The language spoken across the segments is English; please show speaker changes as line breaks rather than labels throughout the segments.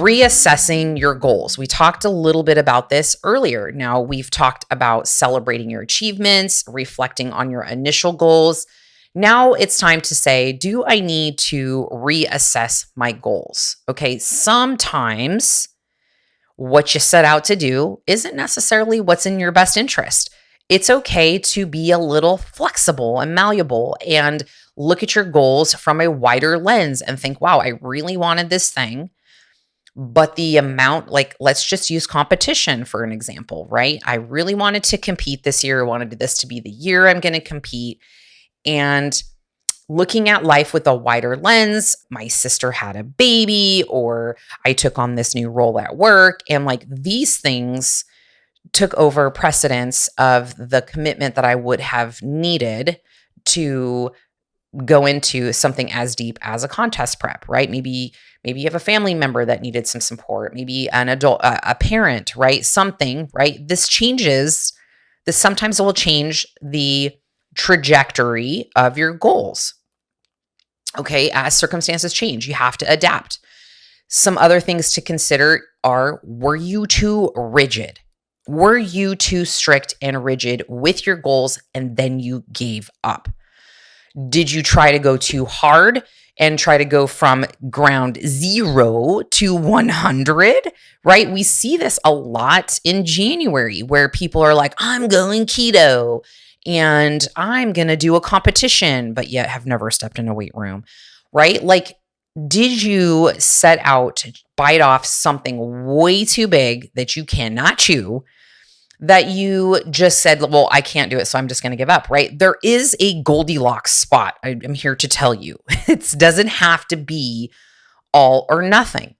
reassessing your goals. We talked a little bit about this earlier. Now we've talked about celebrating your achievements, reflecting on your initial goals. Now it's time to say, do I need to reassess my goals? Okay, sometimes what you set out to do isn't necessarily what's in your best interest. It's okay to be a little flexible and malleable and look at your goals from a wider lens and think, wow, I really wanted this thing. But the amount, like, let's just use competition for an example, right? I really wanted to compete this year. I wanted this to be the year I'm going to compete. And looking at life with a wider lens, my sister had a baby, or I took on this new role at work. And like these things took over precedence of the commitment that I would have needed to go into something as deep as a contest prep, right? Maybe you have a family member that needed some support, maybe an adult, a parent, right? Something, right? This sometimes will change the trajectory of your goals. Okay, as circumstances change, you have to adapt. Some other things to consider are, were you too rigid? Were you too strict and rigid with your goals and then you gave up? Did you try to go too hard and try to go from ground zero to 100, right? We see this a lot in January where people are like, I'm going keto and I'm going to do a competition, but yet have never stepped in a weight room, right? Like, did you set out to bite off something way too big that you cannot chew, that you just said, well, I can't do it, so I'm just going to give up, right? There is a Goldilocks spot. I'm here to tell you. It doesn't have to be all or nothing.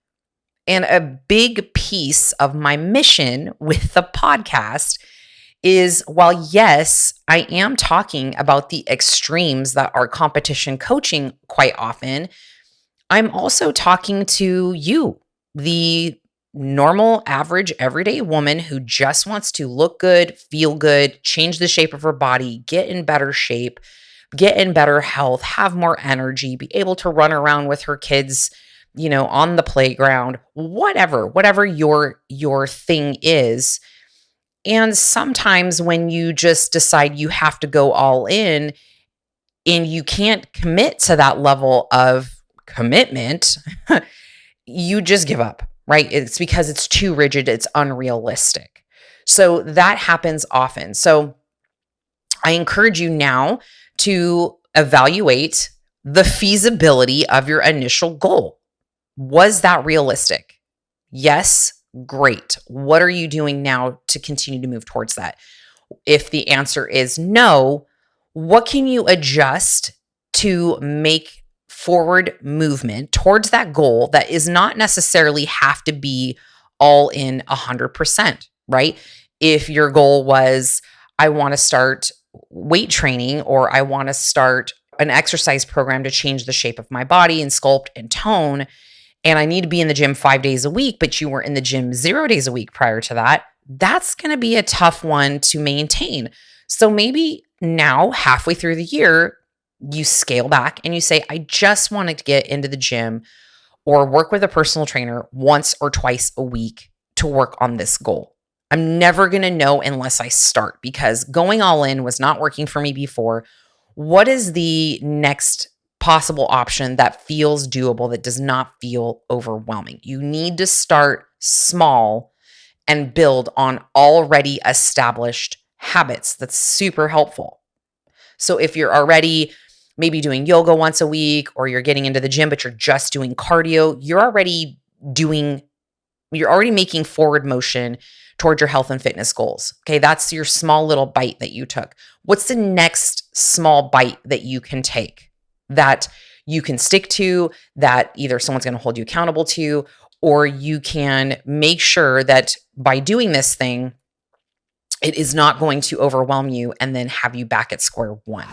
And a big piece of my mission with the podcast is, while yes, I am talking about the extremes that are competition coaching quite often, I'm also talking to you, the normal, average, everyday woman who just wants to look good, feel good, change the shape of her body, get in better shape, get in better health, have more energy, be able to run around with her kids, on the playground, whatever your thing is. And sometimes when you just decide you have to go all in and you can't commit to that level of commitment, you just give up. Right? It's because it's too rigid. It's unrealistic. So that happens often. So I encourage you now to evaluate the feasibility of your initial goal. Was that realistic? Yes. Great. What are you doing now to continue to move towards that? If the answer is no, what can you adjust to make forward movement towards that goal that is not necessarily have to be all in 100%, right? If your goal was, I want to start weight training, or I want to start an exercise program to change the shape of my body and sculpt and tone, and I need to be in the gym 5 days a week, but you were in the gym 0 days a week prior to that, that's going to be a tough one to maintain. So maybe now, halfway through the year, you scale back and you say, I just wanted to get into the gym or work with a personal trainer once or twice a week to work on this goal. I'm never going to know unless I start, because going all in was not working for me before. What is the next possible option that feels doable, that does not feel overwhelming? You need to start small and build on already established habits. That's super helpful. So if you're already maybe doing yoga once a week, or you're getting into the gym, but you're just doing cardio, you're already making forward motion toward your health and fitness goals. Okay. That's your small little bite that you took. What's the next small bite that you can take that you can stick to, that either someone's going to hold you accountable to, or you can make sure that by doing this thing, it is not going to overwhelm you and then have you back at square one.